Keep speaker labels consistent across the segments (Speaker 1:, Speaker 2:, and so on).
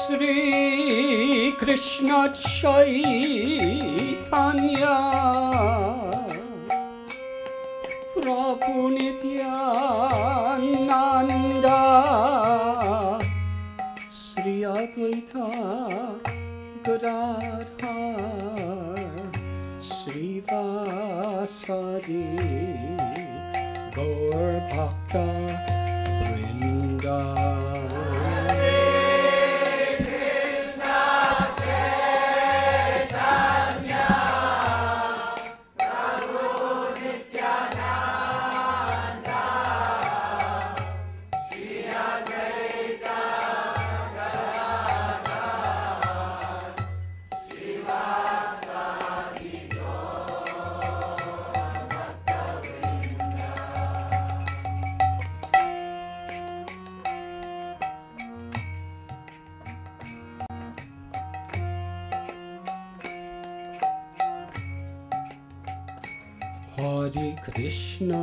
Speaker 1: Sri Krishna Chaitanya Prabhu Nityananda Sri Advaita Gadadhar Sri Vasadi Gaur Bhakta Vrinda Hare Krishna,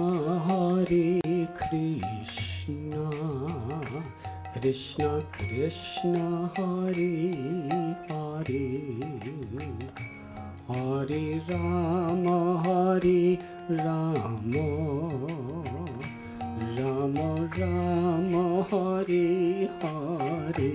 Speaker 1: Krishna Krishna, Hare Hare, Hare Rama, Rama Rama, Hare Hare.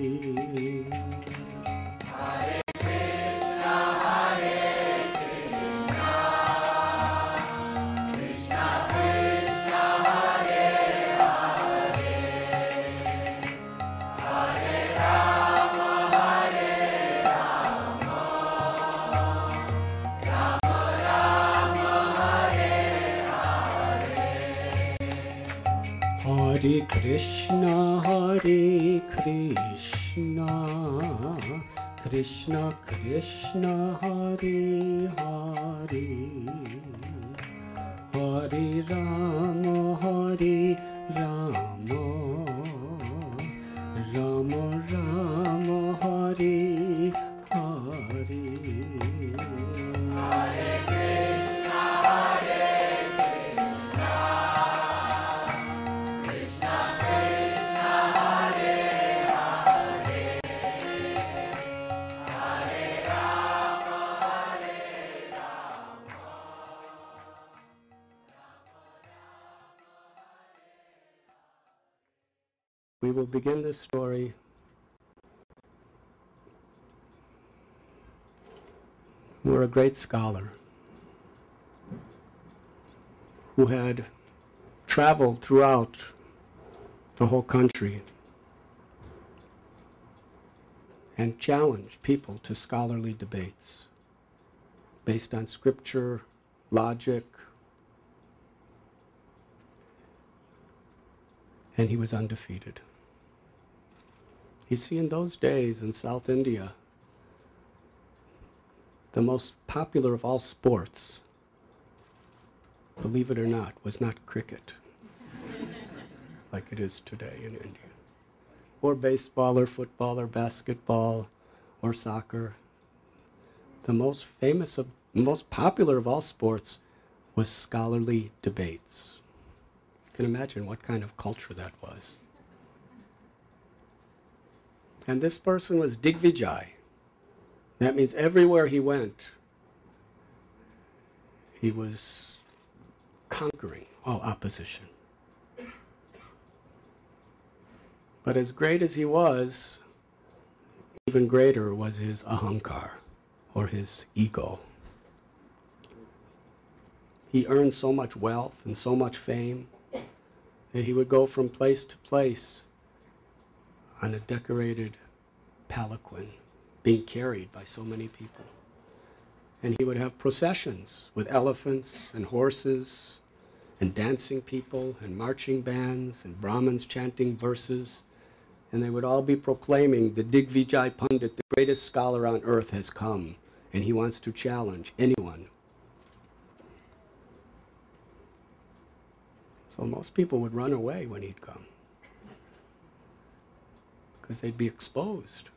Speaker 1: Hare Krishna, Krishna Krishna, Hare Hare, Hare Rama, Rama Rama, Hare Hare. We will begin this story where a great scholar who had traveled throughout the whole country and challenged people to scholarly debates based on scripture, logic, and he was undefeated. You see, in those days in South India, the most popular of all sports, believe it or not, was not cricket, like it is today in India, or baseball, or football, or basketball, or soccer. The most popular of all sports was scholarly debates. You can imagine what kind of culture that was. And this person was Digvijay. That means everywhere he went, he was conquering all opposition. But as great as he was, even greater was his ahankar, or his ego. He earned so much wealth and so much fame that he would go from place to place on a decorated palanquin, being carried by so many people. And he would have processions with elephants and horses and dancing people and marching bands and Brahmins chanting verses. And they would all be proclaiming, the Digvijay Pandit, the greatest scholar on earth, has come, and he wants to challenge anyone. So most people would run away when he'd come, because they'd be exposed.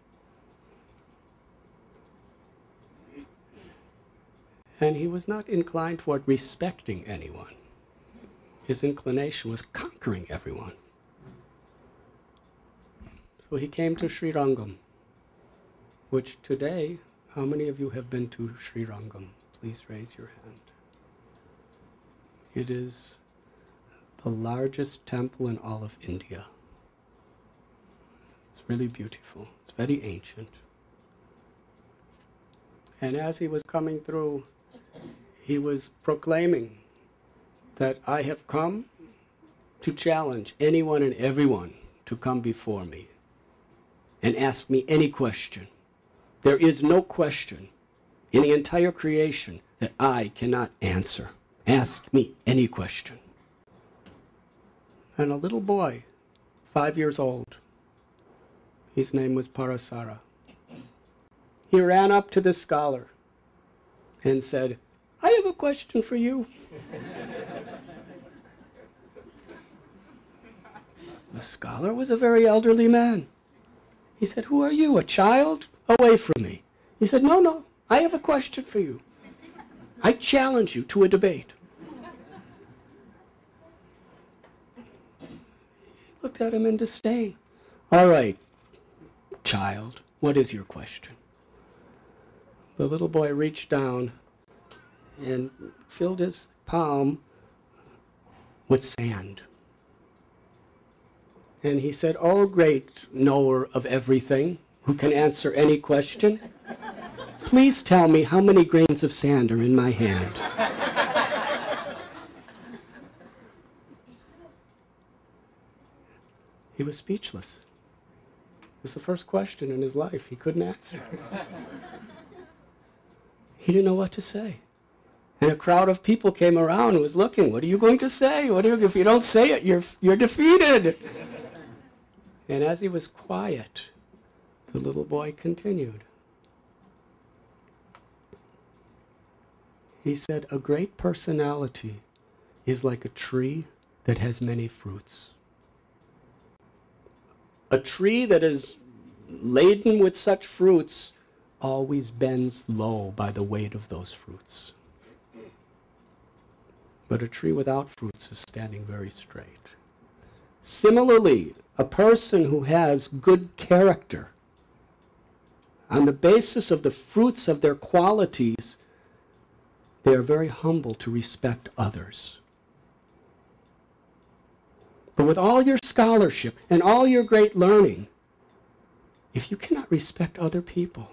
Speaker 1: And he was not inclined toward respecting anyone. His inclination was conquering everyone. So he came to Sri Rangam, which today, how many of you have been to Sri Rangam? Please raise your hand. It is the largest temple in all of India. It's really beautiful. It's very ancient. And as he was coming through, he was proclaiming that I have come to challenge anyone and everyone to come before me and ask me any question. There is no question in the entire creation that I cannot answer. Ask me any question. And a little boy, 5 years old, his name was Parasara, he ran up to the scholar and said, I have a question for you. The scholar was a very elderly man. He said, who are you, a child? Away from me. He said, no, I have a question for you. I challenge you to a debate. He looked at him in disdain. All right, child, what is your question? The little boy reached down and filled his palm with sand. And he said, oh, great knower of everything, who can answer any question, please tell me how many grains of sand are in my hand. He was speechless. It was the first question in his life he couldn't answer. He didn't know what to say. And a crowd of people came around and was looking, what are you going to say? If you don't say it, you're defeated. And as he was quiet, the little boy continued. He said, a great personality is like a tree that has many fruits. A tree that is laden with such fruits always bends low by the weight of those fruits. But a tree without fruits is standing very straight. Similarly, a person who has good character, on the basis of the fruits of their qualities, they are very humble to respect others. But with all your scholarship and all your great learning, if you cannot respect other people,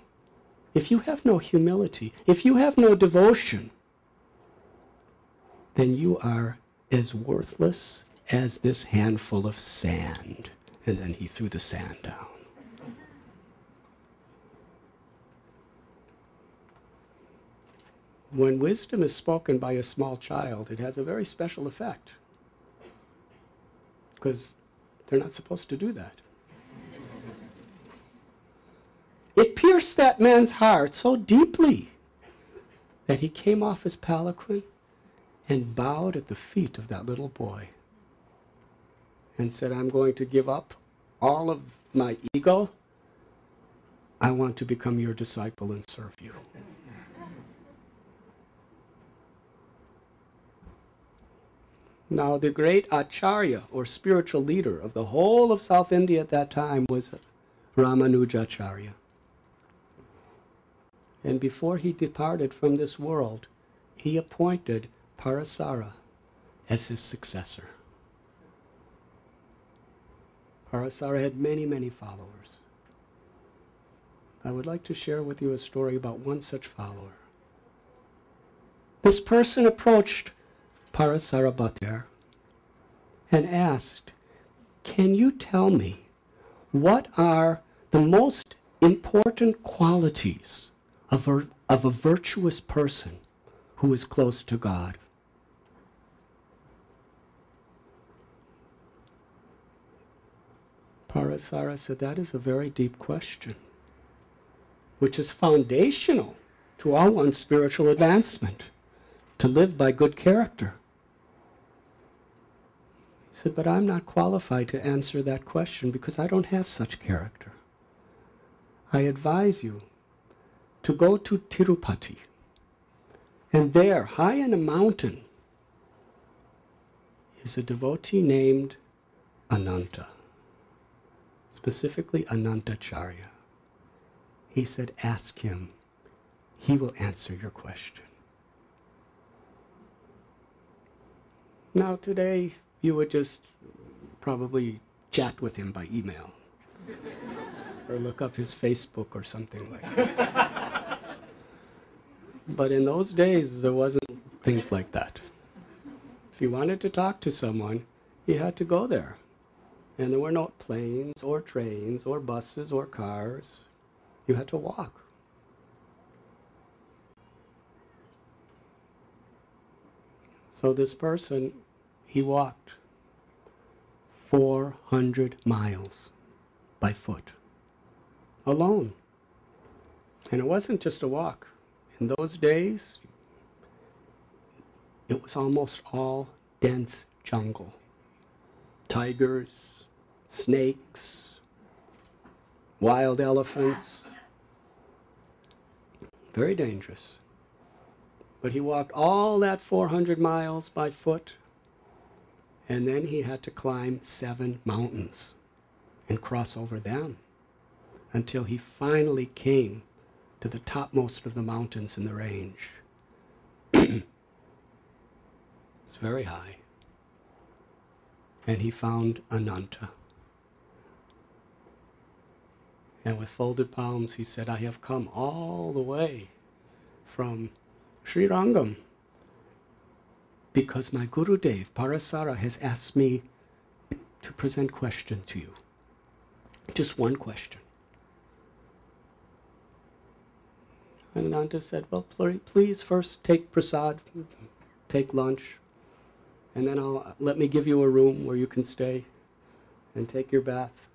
Speaker 1: if you have no humility, if you have no devotion, then you are as worthless as this handful of sand. And then he threw the sand down. When wisdom is spoken by a small child, it has a very special effect. Because they're not supposed to do that. It pierced that man's heart so deeply that he came off his palanquin and bowed at the feet of that little boy and said, I'm going to give up all of my ego. I want to become your disciple and serve you. Now, the great Acharya, or spiritual leader of the whole of South India at that time, was Ramanujacharya. And before he departed from this world, he appointed Parasara as his successor. Parasara had many, many followers. I would like to share with you a story about one such follower. This person approached Parasara Bhatter and asked, can you tell me what are the most important qualities of a virtuous person who is close to God? Parasara said, that is a very deep question, which is foundational to all one's spiritual advancement, to live by good character. He said, but I'm not qualified to answer that question because I don't have such character. I advise you to go to Tirupati, and there, high in a mountain, is a devotee named Ananta, specifically Anantacharya. He said, ask him. He will answer your question. Now today, you would just probably chat with him by email. Or look up his Facebook or something like that. But in those days, there wasn't things like that. If you wanted to talk to someone, you had to go there. And there were no planes or trains or buses or cars. You had to walk. So this person, he walked 400 miles by foot, alone. And it wasn't just a walk. In those days, it was almost all dense jungle. Tigers, snakes, wild elephants. Very dangerous. But he walked all that 400 miles by foot, and then he had to climb 7 mountains and cross over them until he finally came to the topmost of the mountains in the range. It's very high. And he found Ananta. And with folded palms he said, I have come all the way from Sri Rangam because my Gurudev, Parasara, has asked me to present question to you. Just one question. And Ananta said, well, please first take prasad, take lunch, and then let me give you a room where you can stay and take your bath.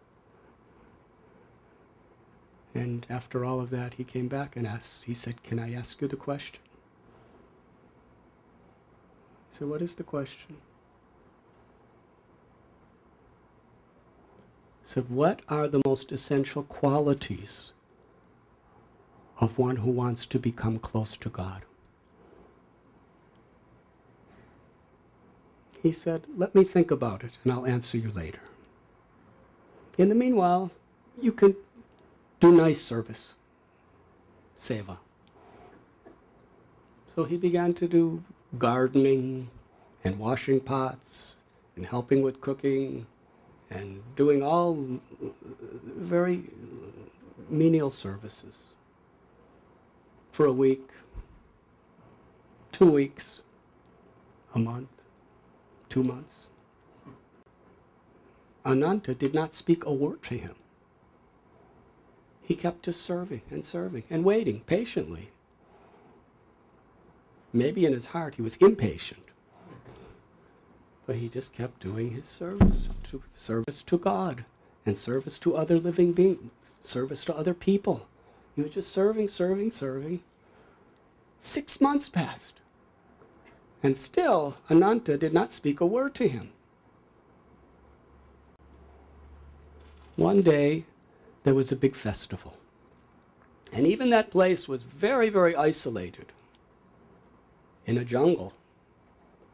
Speaker 1: And after all of that, he came back and asked, he said, can I ask you the question? I said, what is the question? He said, what are the most essential qualities of one who wants to become close to God? He said, let me think about it and I'll answer you later. In the meanwhile, you can do nice service, seva. So he began to do gardening and washing pots and helping with cooking and doing all very menial services for a week, 2 weeks, a month, 2 months. Ananta did not speak a word to him. He kept just serving and waiting patiently. Maybe in his heart he was impatient, but he just kept doing his service to God and service to other living beings, service to other people. He was just serving. 6 months passed, and still Ananta did not speak a word to him. One day, there was a big festival. And even that place was very, very isolated in a jungle.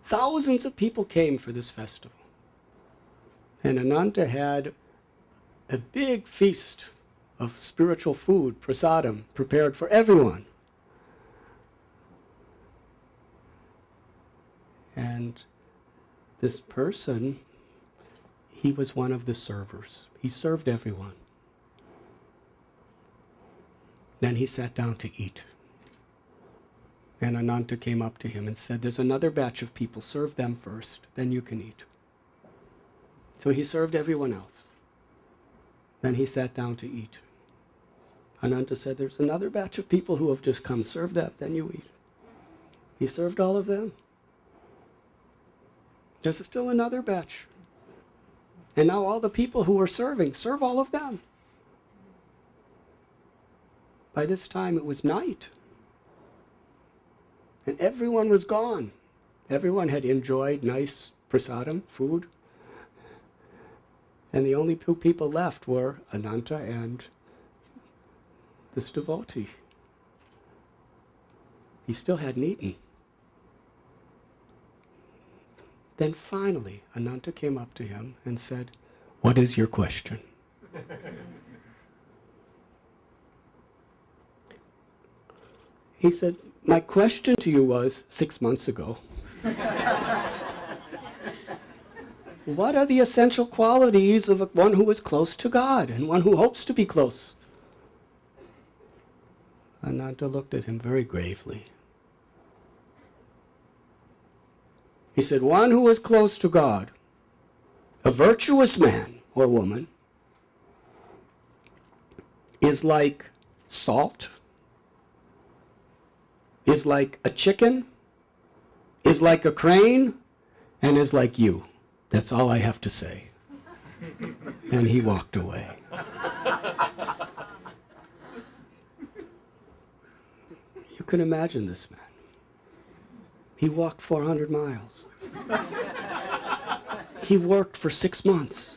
Speaker 1: Thousands of people came for this festival. And Ananta had a big feast of spiritual food, prasadam, prepared for everyone. And this person, he was one of the servers. He served everyone. Then he sat down to eat. And Ananta came up to him and said, there's another batch of people, serve them first, then you can eat. So he served everyone else. Then he sat down to eat. Ananta said, there's another batch of people who have just come, serve them, then you eat. He served all of them. There's still another batch. And now all the people who were serving, serve all of them. By this time it was night. And everyone was gone. Everyone had enjoyed nice prasadam, food. And the only two people left were Ananta and this devotee. He still hadn't eaten. Then finally, Ananta came up to him and said, what is your question? He said, my question to you was 6 months ago. What are the essential qualities of one who is close to God and one who hopes to be close? Ananta looked at him very gravely. He said, one who is close to God, a virtuous man or woman, is like salt, is like a chicken, is like a crane, and is like you. That's all I have to say. And he walked away. You can imagine this man. He walked 400 miles. He worked for 6 months.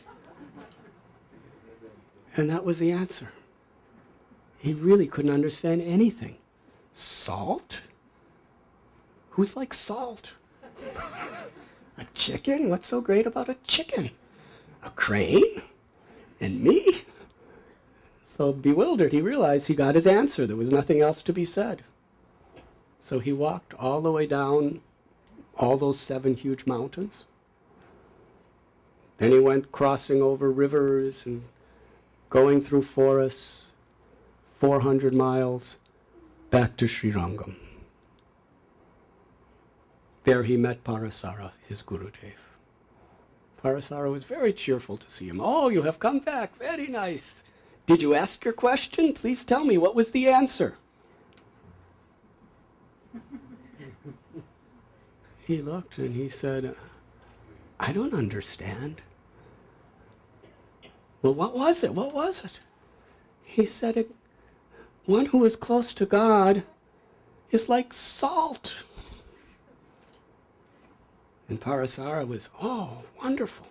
Speaker 1: And that was the answer. He really couldn't understand anything. Salt? Who's like salt? A chicken? What's so great about a chicken? A crane? And me? So bewildered, he realized he got his answer. There was nothing else to be said. So he walked all the way down all those 7 huge mountains. Then he went crossing over rivers and going through forests, 400 miles, back to Srirangam. There he met Parasara, his Gurudev. Parasara was very cheerful to see him. Oh, you have come back. Very nice. Did you ask your question? Please tell me, what was the answer? He looked and he said, I don't understand. Well, what was it? What was it? He said, one who is close to God is like salt. And Parasara was, oh, wonderful.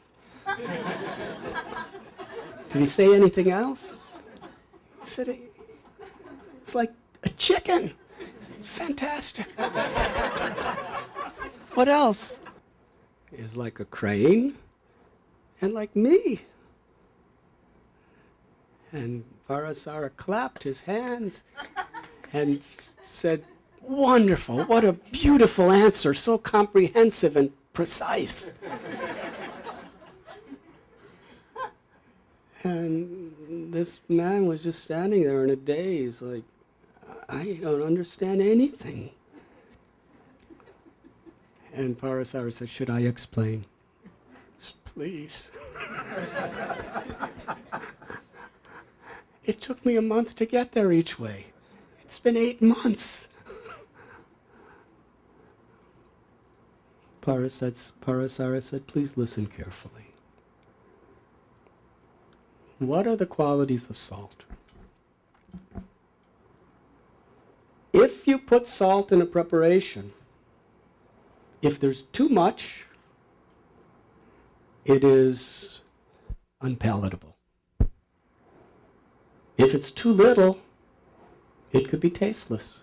Speaker 1: Did he say anything else? He said, it's like a chicken. Fantastic. What else? Is like a crane and like me. And Parasara clapped his hands and said, wonderful, what a beautiful answer, so comprehensive and precise. And this man was just standing there in a daze, like, I don't understand anything. And Parasara said, should I explain? Please. It took me a month to get there each way. It's been 8 months. Parasara said, please listen carefully. What are the qualities of salt? If you put salt in a preparation, if there's too much, it is unpalatable. If it's too little, it could be tasteless.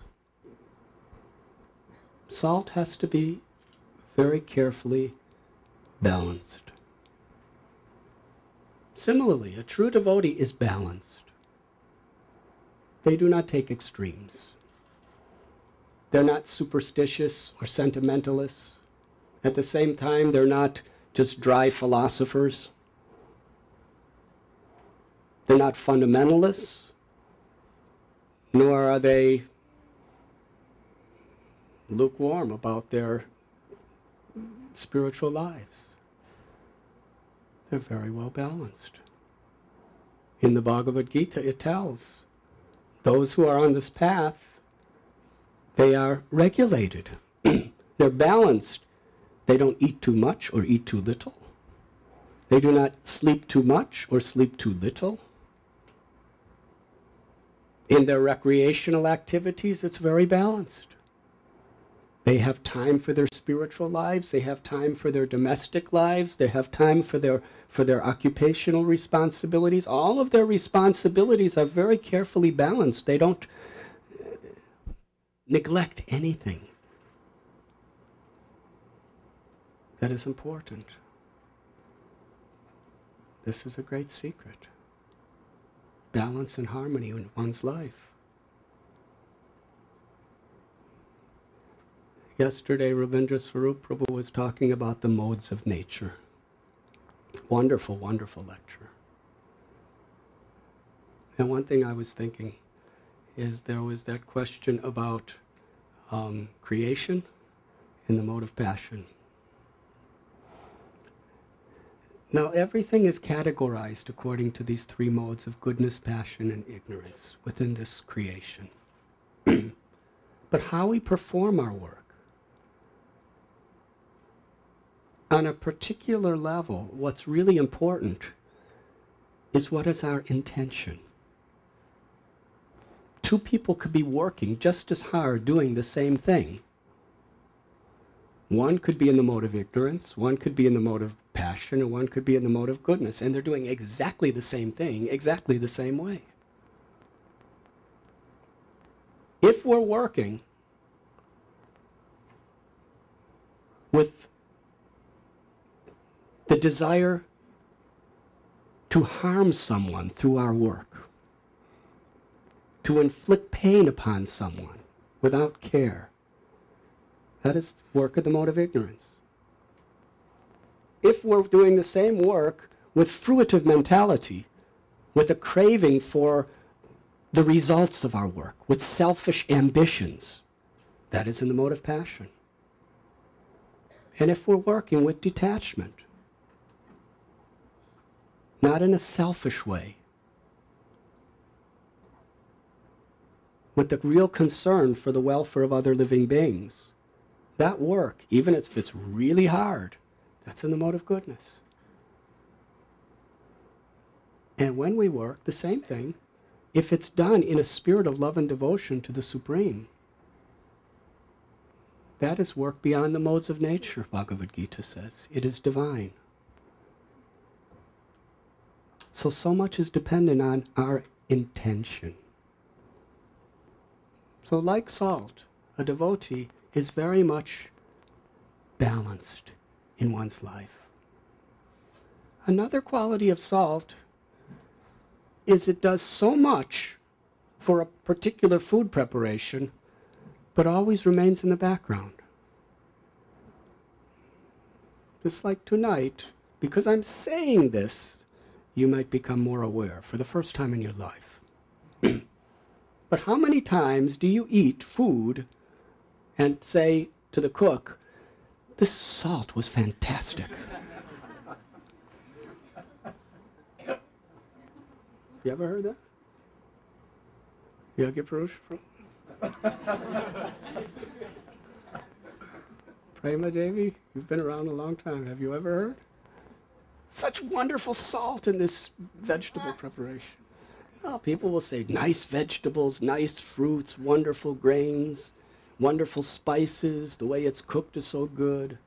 Speaker 1: Salt has to be very carefully balanced. Similarly, a true devotee is balanced. They do not take extremes. They're not superstitious or sentimentalists. At the same time, they're not just dry philosophers. They're not fundamentalists, nor are they lukewarm about their spiritual lives. They're very well balanced. In the Bhagavad Gita, it tells those who are on this path, they are regulated. They're balanced. They don't eat too much or eat too little. They do not sleep too much or sleep too little. In their recreational activities, it's very balanced. They have time for their spiritual lives. They have time for their domestic lives. They have time for their occupational responsibilities. All of their responsibilities are very carefully balanced. They don't neglect anything that is important. This is a great secret. Balance and harmony in one's life. Yesterday, Ravindra Swarup Prabhu was talking about the modes of nature. Wonderful, wonderful lecture. And one thing I was thinking is there was that question about creation and the mode of passion. Now, everything is categorized according to these three modes of goodness, passion, and ignorance within this creation. But how we perform our work, on a particular level, what's really important is what is our intention. Two people could be working just as hard doing the same thing. One could be in the mode of ignorance, one could be in the mode of passion, and one could be in the mode of goodness, and they're doing exactly the same thing, exactly the same way. If we're working with the desire to harm someone through our work, to inflict pain upon someone without care, that is work of the mode of ignorance. If we're doing the same work with fruitive mentality, with a craving for the results of our work, with selfish ambitions, that is in the mode of passion. And if we're working with detachment, not in a selfish way, with the real concern for the welfare of other living beings, that work, even if it's really hard, that's in the mode of goodness. And when we work, the same thing, if it's done in a spirit of love and devotion to the Supreme, that is work beyond the modes of nature, Bhagavad Gita says. It is divine. So much is dependent on our intention. So like salt, a devotee is very much balanced in one's life. Another quality of salt is it does so much for a particular food preparation, but always remains in the background. Just like tonight, because I'm saying this, you might become more aware for the first time in your life. But how many times do you eat food and say to the cook, "This salt was fantastic"? You ever heard that? Yogi Purush? Prema Devi, you've been around a long time. Have you ever heard? Such wonderful salt in this vegetable preparation. Oh, people will say nice vegetables, nice fruits, wonderful grains, wonderful spices, the way it's cooked is so good.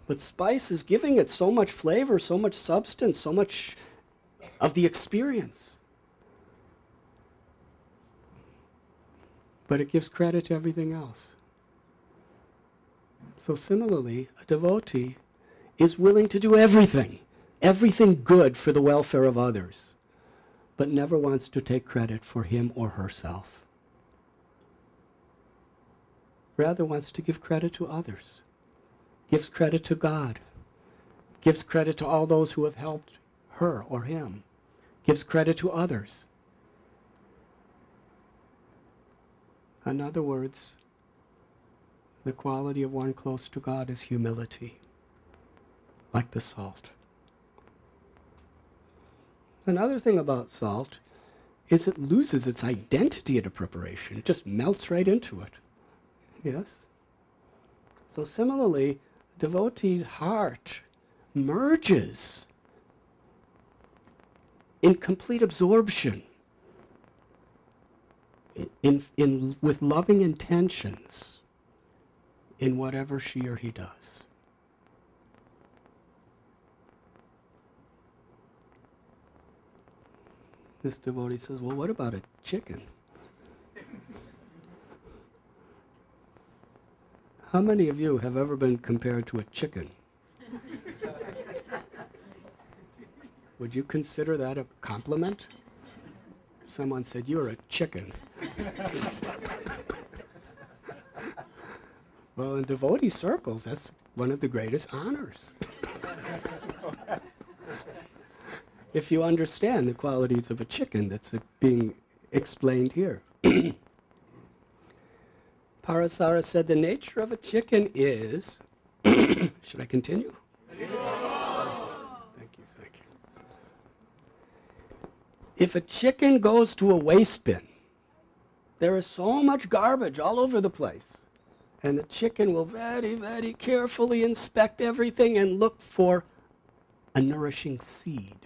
Speaker 1: But spice is giving it so much flavor, so much substance, so much of the experience. But it gives credit to everything else. So similarly, a devotee is willing to do everything good for the welfare of others, but never wants to take credit for him or herself. Rather wants to give credit to others, gives credit to God, gives credit to all those who have helped her or him, gives credit to others. In other words, the quality of one close to God is humility, like the salt. Another thing about salt is it loses its identity at a preparation. It just melts right into it. Yes? So similarly, devotee's heart merges in complete absorption, with loving intentions in whatever she or he does. This devotee says, well, what about a chicken? How many of you have ever been compared to a chicken? Would you consider that a compliment? Someone said, you're a chicken. Well, in devotee circles, that's one of the greatest honors. If you understand the qualities of a chicken that's being explained here. Parasara said the nature of a chicken is... Should I continue? Thank you. If a chicken goes to a waste bin, there is so much garbage all over the place. And the chicken will very, very carefully inspect everything and look for a nourishing seed.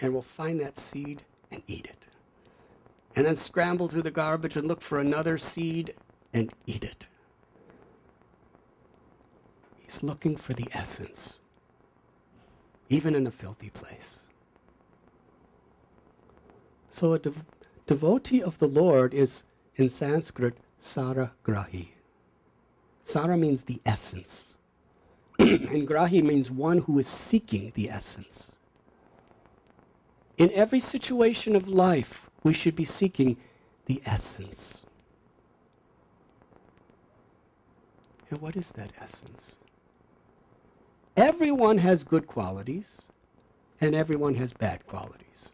Speaker 1: And will find that seed and eat it. And then scramble through the garbage and look for another seed and eat it. He's looking for the essence, even in a filthy place. So a devotee of the Lord is, in Sanskrit, Saragrahi. Sara means the essence. And Grahi means one who is seeking the essence. In every situation of life, we should be seeking the essence. And what is that essence? Everyone has good qualities, and everyone has bad qualities.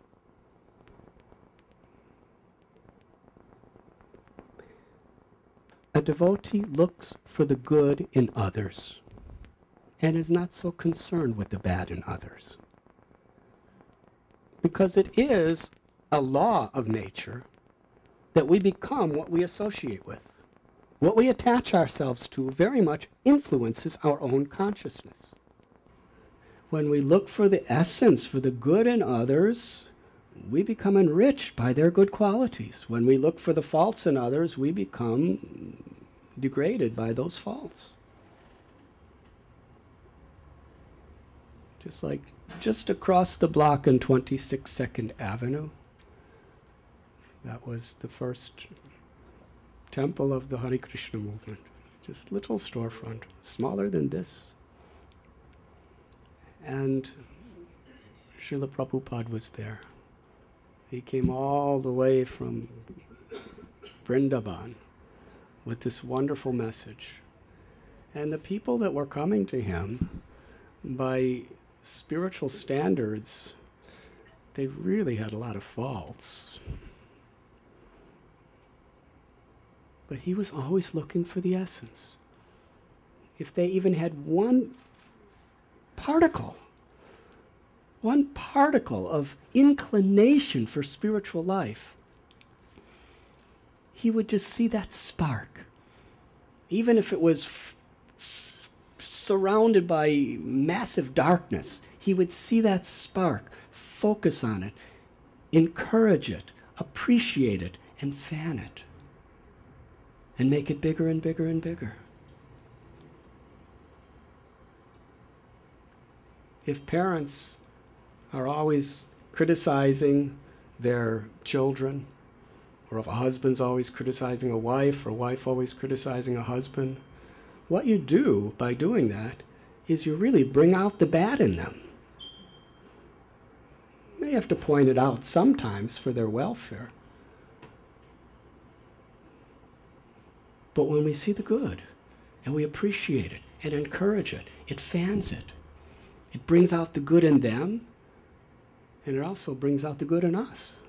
Speaker 1: A devotee looks for the good in others and is not so concerned with the bad in others. Because it is a law of nature that we become what we associate with. What we attach ourselves to very much influences our own consciousness. When we look for the essence, for the good in others, we become enriched by their good qualities. When we look for the faults in others, we become degraded by those faults. Just like just across the block on 26 2nd Avenue, that was the first temple of the Hare Krishna movement. Just little storefront, smaller than this. And Srila Prabhupada was there. He came all the way from Vrindavan with this wonderful message. And the people that were coming to him, by spiritual standards, they really had a lot of faults. But he was always looking for the essence. If they even had one particle of inclination for spiritual life, he would just see that spark. Even if it was surrounded by massive darkness, he would see that spark, focus on it, encourage it, appreciate it, and fan it. And make it bigger and bigger and bigger. If parents are always criticizing their children, or if a husband's always criticizing a wife, or a wife always criticizing a husband, what you do by doing that is you really bring out the bad in them. You may have to point it out sometimes for their welfare. But when we see the good, and we appreciate it, and encourage it, it fans it. It brings out the good in them, and it also brings out the good in us.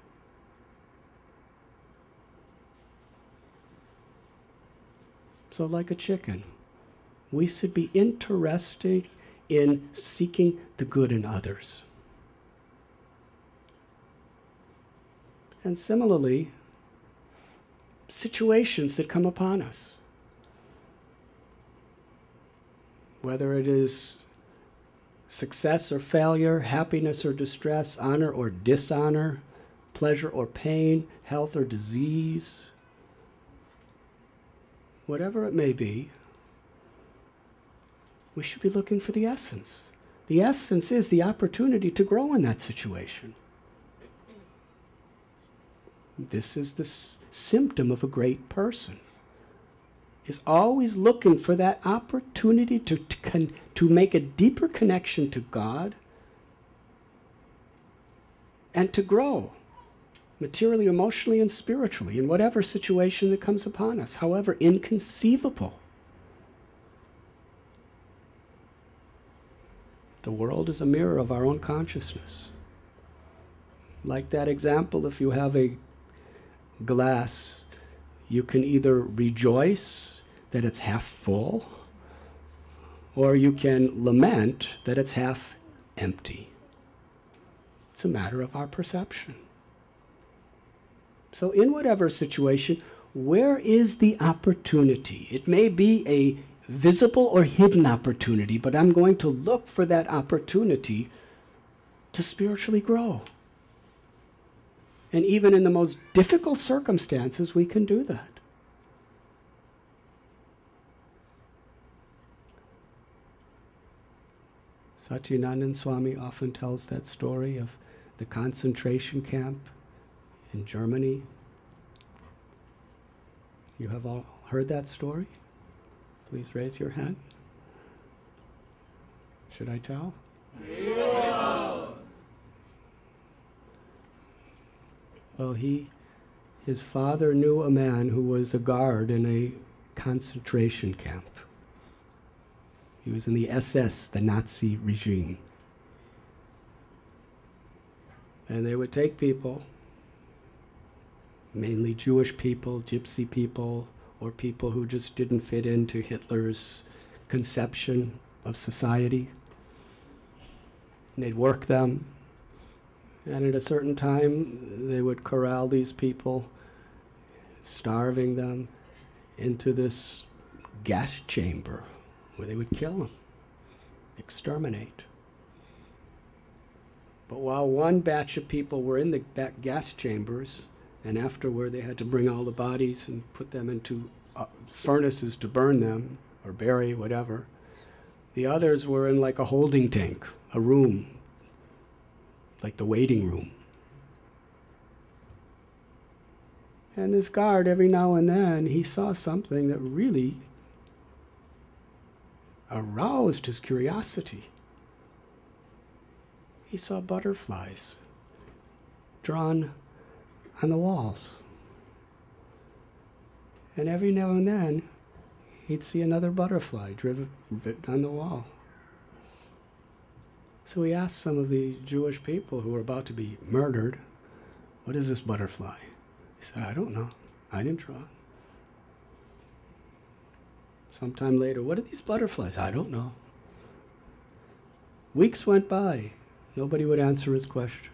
Speaker 1: So like a chicken, we should be interested in seeking the good in others. And similarly, situations that come upon us, whether it is success or failure, happiness or distress, honor or dishonor, pleasure or pain, health or disease, whatever it may be, we should be looking for the essence. The essence is the opportunity to grow in that situation. This is the symptom of a great person, is always looking for that opportunity to make a deeper connection to God and to grow. materially, emotionally, and spiritually, in whatever situation that comes upon us, however inconceivable. The world is a mirror of our own consciousness. Like that example, if you have a glass, you can either rejoice that it's half full, or you can lament that it's half empty. It's a matter of our perception. So in whatever situation, where is the opportunity? It may be a visible or hidden opportunity, but I'm going to look for that opportunity to spiritually grow. And even in the most difficult circumstances, we can do that. Satyananda Swami often tells that story of the concentration camp in Germany. You have all heard that story? Please raise your hand. Should I tell? Yeah. Well, his father knew a man who was a guard in a concentration camp. He was in the SS, the Nazi regime. And they would take people, mainly Jewish people, gypsy people, or people who just didn't fit into Hitler's conception of society. And they'd work them, and at a certain time they would corral these people, starving them, into this gas chamber where they would kill them, exterminate. But while one batch of people were in the gas chambers, and afterward they had to bring all the bodies and put them into furnaces to burn them or bury, whatever, the others were in like a holding tank, a room, like the waiting room. And this guard, every now and then, he saw something that really aroused his curiosity. He saw butterflies drawn on the walls. And every now and then, he'd see another butterfly driven on the wall. So he asked some of the Jewish people who were about to be murdered, "What is this butterfly?" He said, "I don't know. I didn't draw it." Sometime later, "What are these butterflies?" "I don't know." Weeks went by. Nobody would answer his question.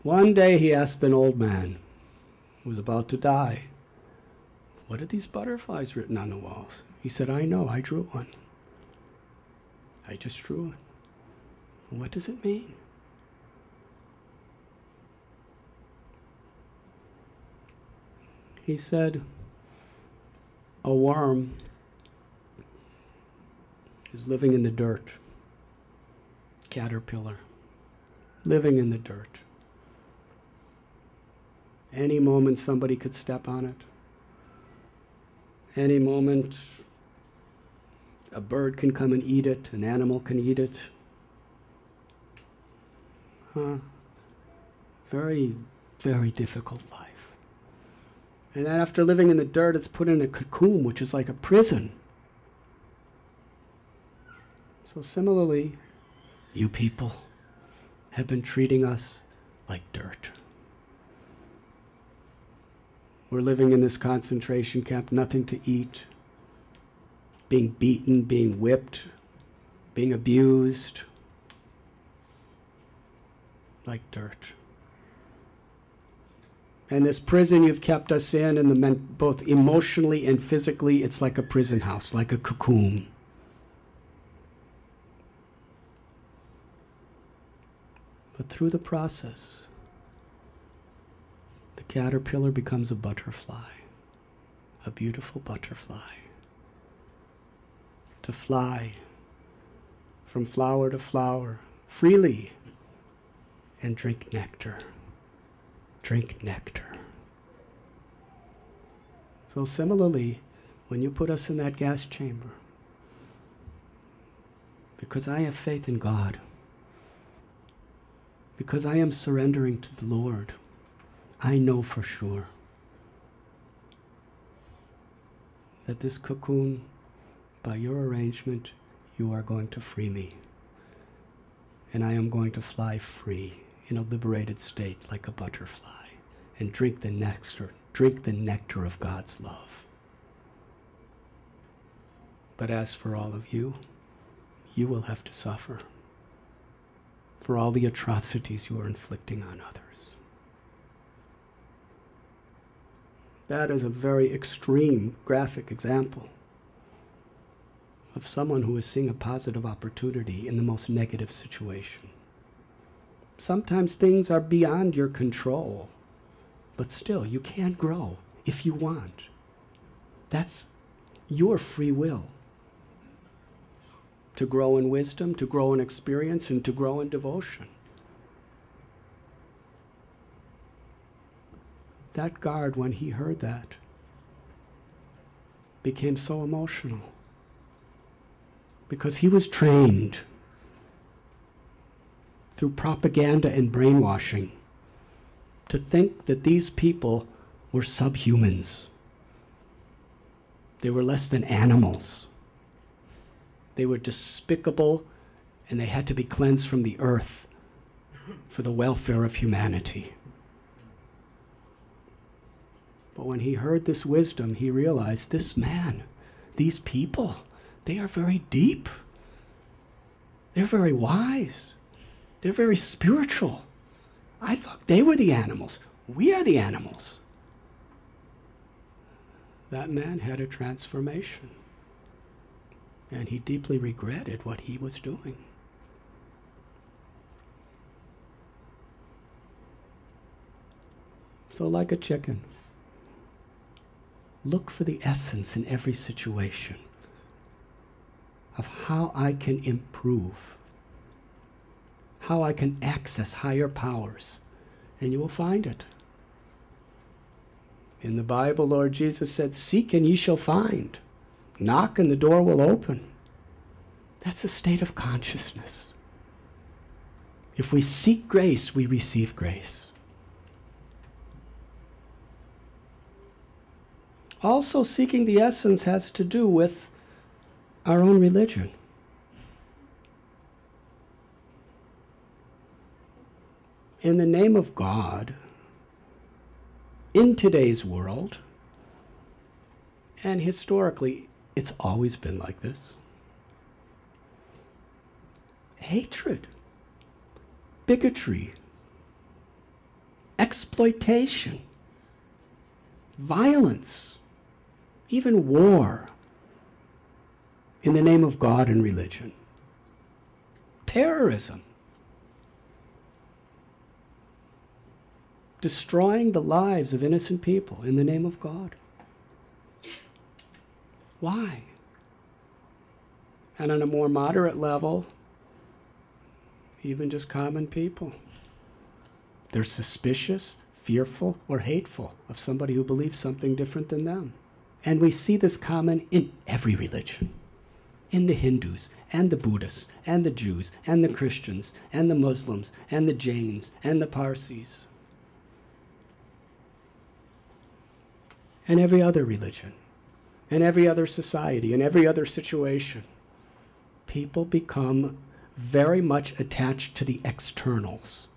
Speaker 1: One day he asked an old man who was about to die, "What are these butterflies written on the walls?" He said, "I know, I drew one. I just drew it." "What does it mean?" He said, "A worm is living in the dirt, caterpillar, living in the dirt. Any moment somebody could step on it. Any moment a bird can come and eat it, an animal can eat it. Very, very difficult life. And then after living in the dirt, it's put in a cocoon, which is like a prison. So similarly, you people have been treating us like dirt. We're living in this concentration camp, nothing to eat, being beaten, being whipped, being abused, like dirt. And this prison you've kept us in, and both emotionally and physically, it's like a prison house, like a cocoon. But through the process, the caterpillar becomes a butterfly, a beautiful butterfly, to fly from flower to flower freely and drink nectar. Drink nectar. So similarly, when you put us in that gas chamber, because I have faith in God, because I am surrendering to the Lord, I know for sure that this cocoon, by your arrangement, you are going to free me. And I am going to fly free in a liberated state like a butterfly and drink the nectar of God's love. But as for all of you, you will have to suffer for all the atrocities you are inflicting on others. That is a very extreme, graphic example of someone who is seeing a positive opportunity in the most negative situation. Sometimes things are beyond your control, but still, you can grow if you want. That's your free will. To grow in wisdom, to grow in experience, and to grow in devotion. That guard, when he heard that, became so emotional because he was trained through propaganda and brainwashing to think that these people were subhumans. They were less than animals. They were despicable, and they had to be cleansed from the earth for the welfare of humanity. But when he heard this wisdom, he realized this man, these people, they are very deep. They're very wise. They're very spiritual. I thought they were the animals. We are the animals. That man had a transformation, and he deeply regretted what he was doing. So like a chicken, look for the essence in every situation of how I can improve, how I can access higher powers, and you will find it. In the Bible, Lord Jesus said, "Seek and ye shall find. Knock and the door will open." That's a state of consciousness. If we seek grace, we receive grace. Also, seeking the essence has to do with our own religion. In the name of God, in today's world, and historically, it's always been like this. Hatred, bigotry, exploitation, violence, even war in the name of God and religion. Terrorism. Destroying the lives of innocent people in the name of God. Why? And on a more moderate level, even just common people. They're suspicious, fearful, or hateful of somebody who believes something different than them. And we see this common in every religion. In the Hindus, and the Buddhists, and the Jews, and the Christians, and the Muslims, and the Jains, and the Parsis. And every other religion, and every other society, and every other situation. People become very much attached to the externals,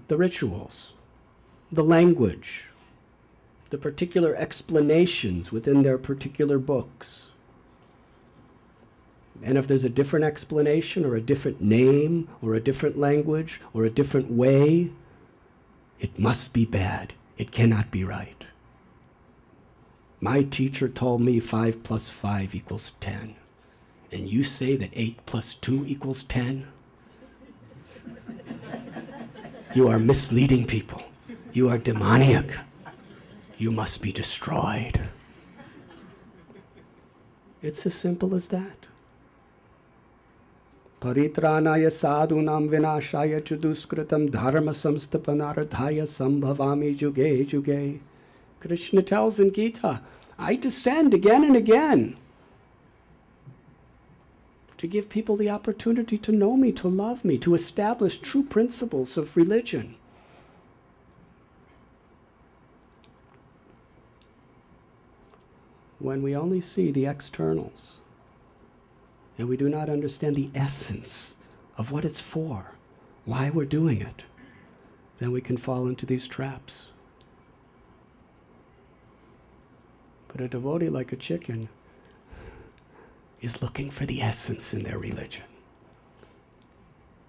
Speaker 1: the rituals, the language, the particular explanations within their particular books. And if there's a different explanation or a different name or a different language or a different way, it must be bad. It cannot be right. My teacher told me 5 + 5 = 10. And you say that 8 + 2 = 10? You are misleading people. You are demoniac. You must be destroyed. It's as simple as that. Paritranaya sadhunam vinashaya chaduskritam dharma samstapanardhaya sambhavami juge juge. Krishna tells in Gita, I descend again and again to give people the opportunity to know me, to love me, to establish true principles of religion. when we only see the externals and we do not understand the essence of what it's for, why we're doing it, then we can fall into these traps. But a devotee, like a chicken, is looking for the essence in their religion.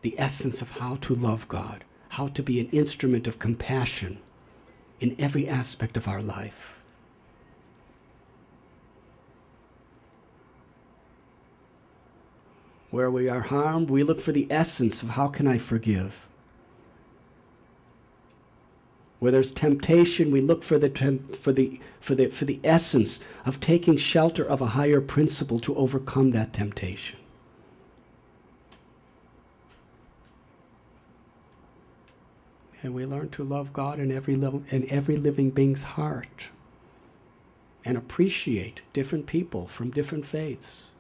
Speaker 1: The essence of how to love God, how to be an instrument of compassion in every aspect of our life. Where we are harmed, we look for the essence of how can I forgive. Where there's temptation, we look for the essence of taking shelter of a higher principle to overcome that temptation. And we learn to love God in every living being's heart, and appreciate different people from different faiths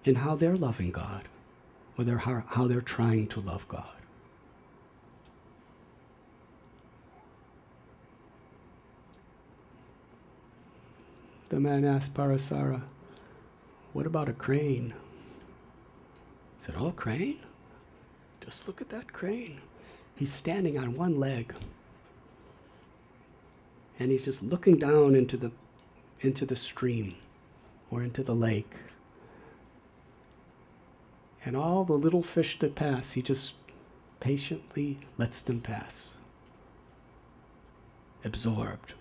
Speaker 1: in how they're loving God, or how they're trying to love God. The man asked Parasara, "What about a crane?" He said, "Oh, a crane? Just look at that crane. He's standing on one leg, and he's just looking down into the stream or into the lake. And all the little fish that pass, he just patiently lets them pass. Absorbed,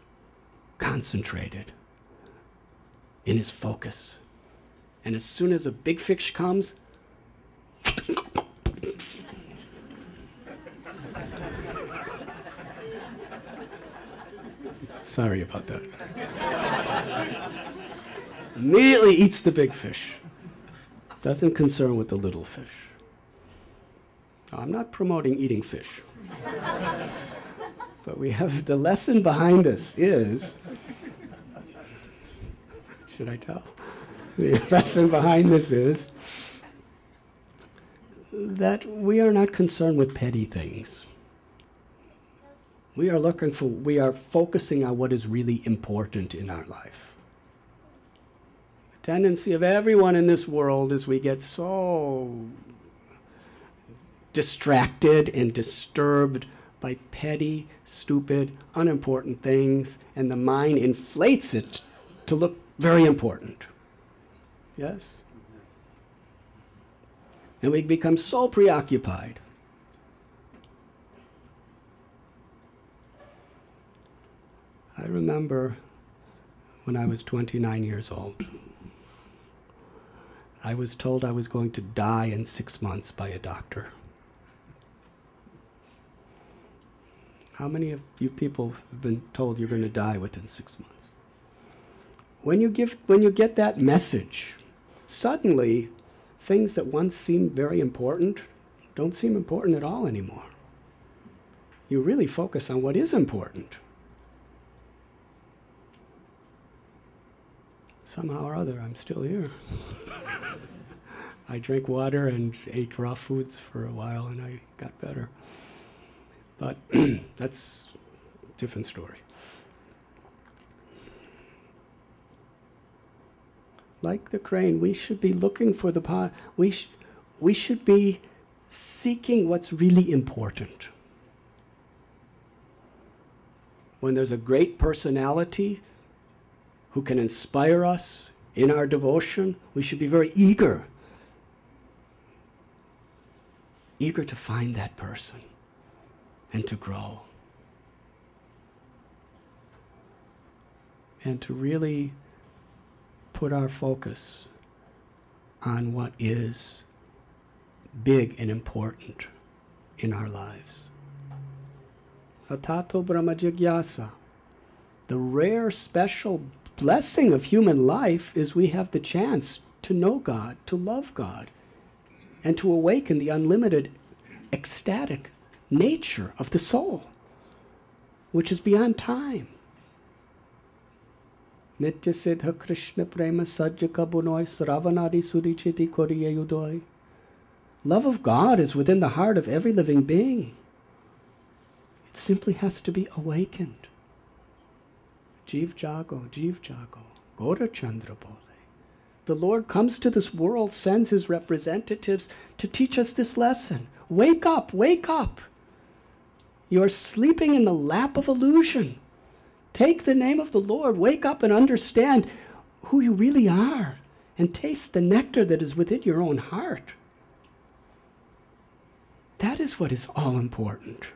Speaker 1: concentrated in his focus. And as soon as a big fish comes, sorry about that. Immediately eats the big fish. Doesn't concern with the little fish. I'm not promoting eating fish. But we have the lesson behind this is, should I tell? The lesson behind this is that we are not concerned with petty things. We are focusing on what is really important in our life. The tendency of everyone in this world is we get so distracted and disturbed by petty, stupid, unimportant things, and the mind inflates it to look very important. Yes? And we become so preoccupied. I remember when I was 29 years old, I was told I was going to die in 6 months by a doctor. How many of you people have been told you're going to die within 6 months? When you get that message, suddenly things that once seemed very important don't seem important at all anymore. You really focus on what is important. Somehow or other, I'm still here. I drank water and ate raw foods for a while, and I got better. But that's a different story. Like the crane, we should be looking for the we should be seeking what's really important. When there's a great personality who can inspire us in our devotion, we should be very eager to find that person and to grow. And to really put our focus on what is big and important in our lives. Atato Brahma Jigyasa. The rare, special blessing of human life is we have the chance to know God, to love God, and to awaken the unlimited, ecstatic nature of the soul, which is beyond time. Nitya Siddha Krishna Prema Sajjaka Bunoi Sravanadi Sudichiti Koriye Udoi. Love of God is within the heart of every living being. It simply has to be awakened. Jeev Jago, Jeev Jago. Gora Chandra Bole. The Lord comes to this world, sends his representatives to teach us this lesson. Wake up, wake up. You are sleeping in the lap of illusion. Take the name of the Lord, wake up and understand who you really are, and taste the nectar that is within your own heart. That is what is all important.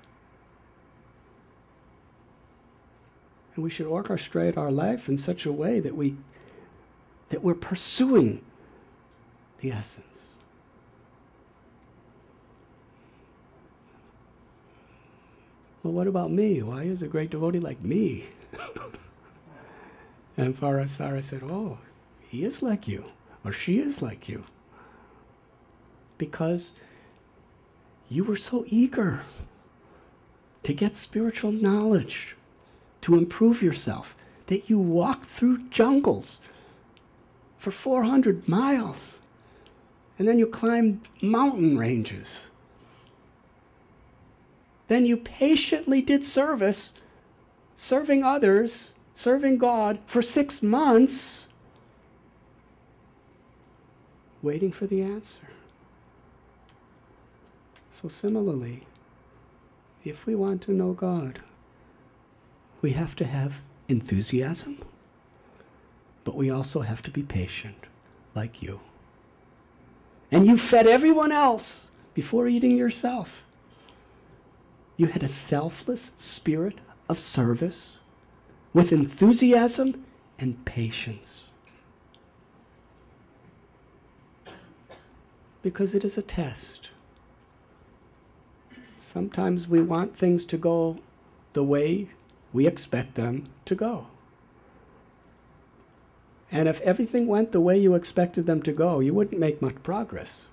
Speaker 1: And we should orchestrate our life in such a way that we're pursuing the essence. Well, what about me? Why is a great devotee like me? And Parasara said, oh, he is like you, or she is like you. Because you were so eager to get spiritual knowledge, to improve yourself, that you walked through jungles for 400 miles. And then you climbed mountain ranges. Then you patiently did service, serving others, serving God for 6 months, waiting for the answer. So similarly, if we want to know God, we have to have enthusiasm, but we also have to be patient, like you. And you fed everyone else before eating yourself. You had a selfless spirit of service with enthusiasm and patience. Because it is a test. Sometimes we want things to go the way we expect them to go. And if everything went the way you expected them to go, you wouldn't make much progress.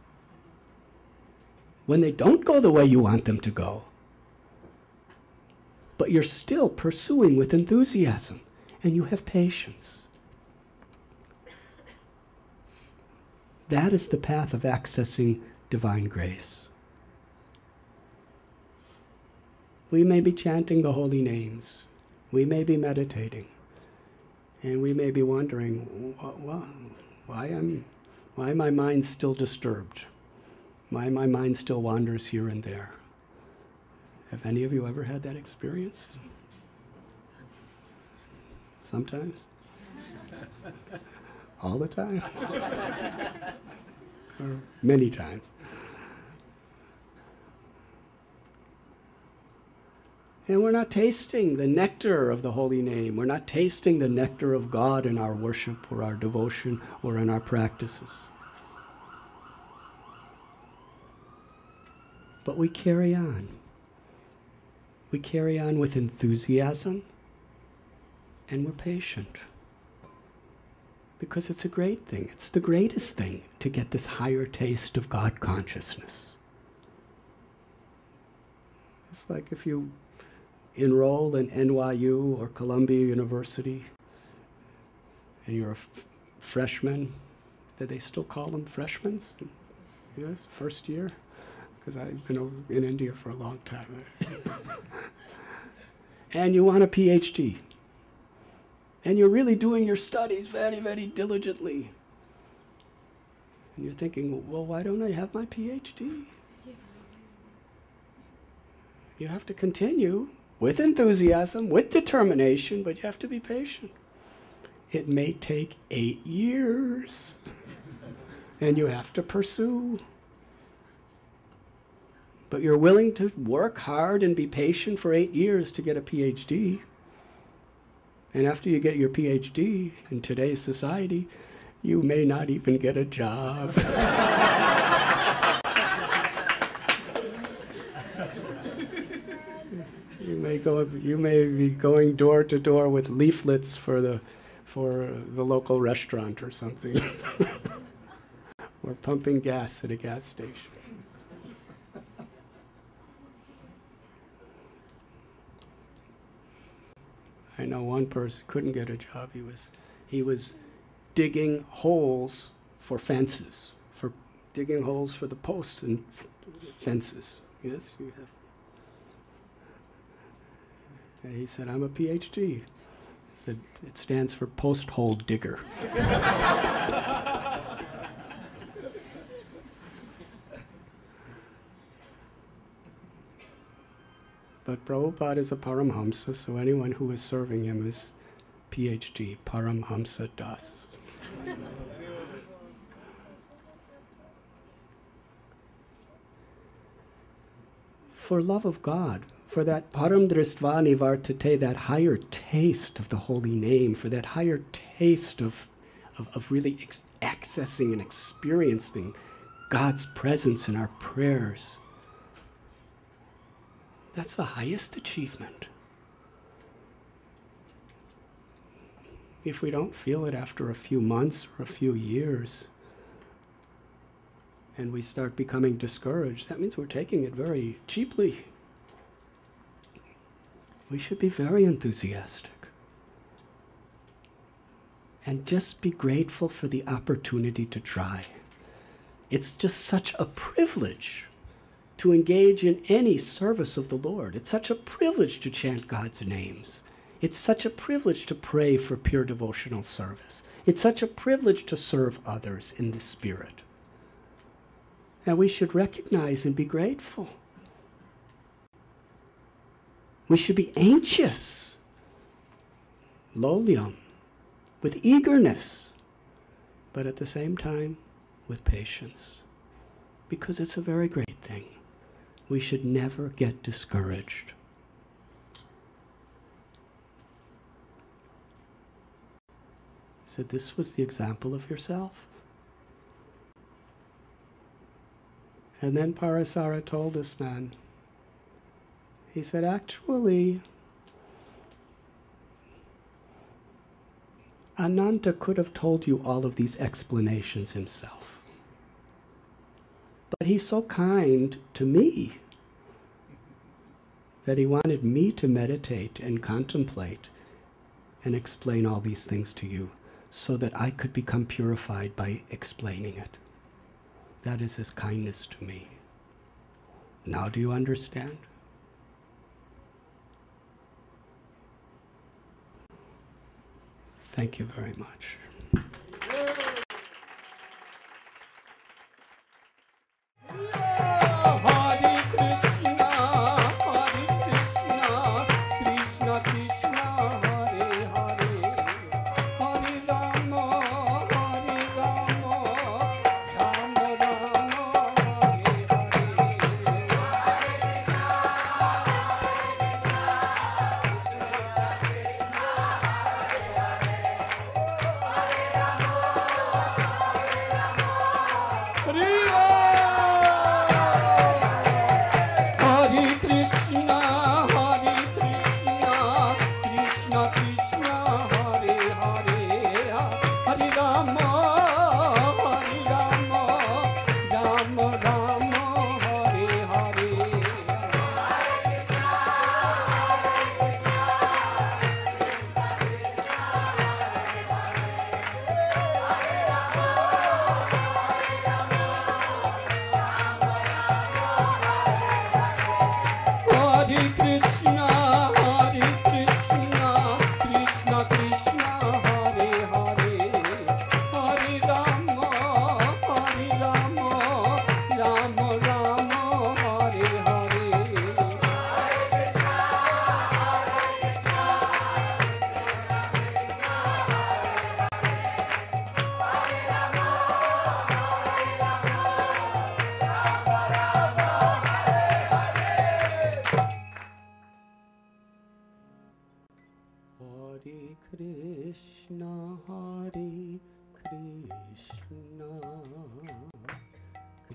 Speaker 1: When they don't go the way you want them to go, but you're still pursuing with enthusiasm, and you have patience. That is the path of accessing divine grace. We may be chanting the holy names. We may be meditating. And we may be wondering, why my mind still disturbed? Why my mind still wanders here and there? Have any of you ever had that experience? Sometimes? All the time? Or many times? And we're not tasting the nectar of the holy name. We're not tasting the nectar of God in our worship or our devotion or in our practices. But we carry on. We carry on with enthusiasm, and we're patient. Because it's a great thing. It's the greatest thing to get this higher taste of God consciousness. It's like if you enroll in NYU or Columbia University, and you're a freshman. Do they still call them freshmen? Yes, first year? Because I've been over in India for a long time. And you want a PhD. And you're really doing your studies very, very diligently. And you're thinking, well, why don't I have my PhD? You have to continue with enthusiasm, with determination, but you have to be patient. It may take 8 years, and you have to pursue. But you're willing to work hard and be patient for 8 years to get a PhD. And after you get your PhD in today's society, you may not even get a job. You may be going door to door with leaflets for the local restaurant or something, or pumping gas at a gas station. I know one person couldn't get a job. He was digging holes for fences, digging holes for the posts and fences. Yes, you have. And he said, I'm a PhD. said, it stands for post-hole digger. But Prabhupada is a Paramhamsa, so anyone who is serving him is PhD, Paramhamsa Das. For love of God, for that param dristva nivartate, that higher taste of the holy name, for that higher taste of really accessing and experiencing God's presence in our prayers. That's the highest achievement. If we don't feel it after a few months or a few years, and we start becoming discouraged, that means we're taking it very cheaply. We should be very enthusiastic. And just be grateful for the opportunity to try. It's just such a privilege to engage in any service of the Lord. It's such a privilege to chant God's names. It's such a privilege to pray for pure devotional service. It's such a privilege to serve others in the Spirit. And we should recognize and be grateful. We should be anxious, lolium, with eagerness, but at the same time with patience, because it's a very great thing. We should never get discouraged. So this was the example of yourself. And then Parasara told this man, he said, actually, Ananta could have told you all of these explanations himself. But he's so kind to me that he wanted me to meditate and contemplate and explain all these things to you so that I could become purified by explaining it. That is his kindness to me. Now do you understand? Thank you very much.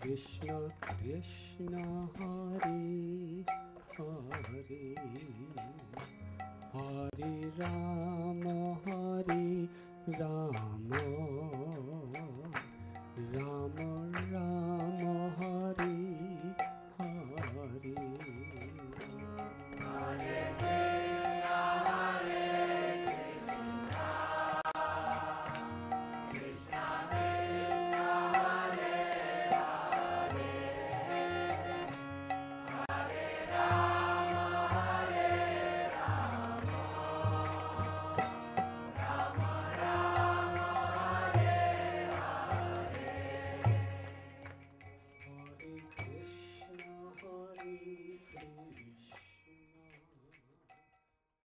Speaker 1: Krishna Krishna Hare Hare Hare Rama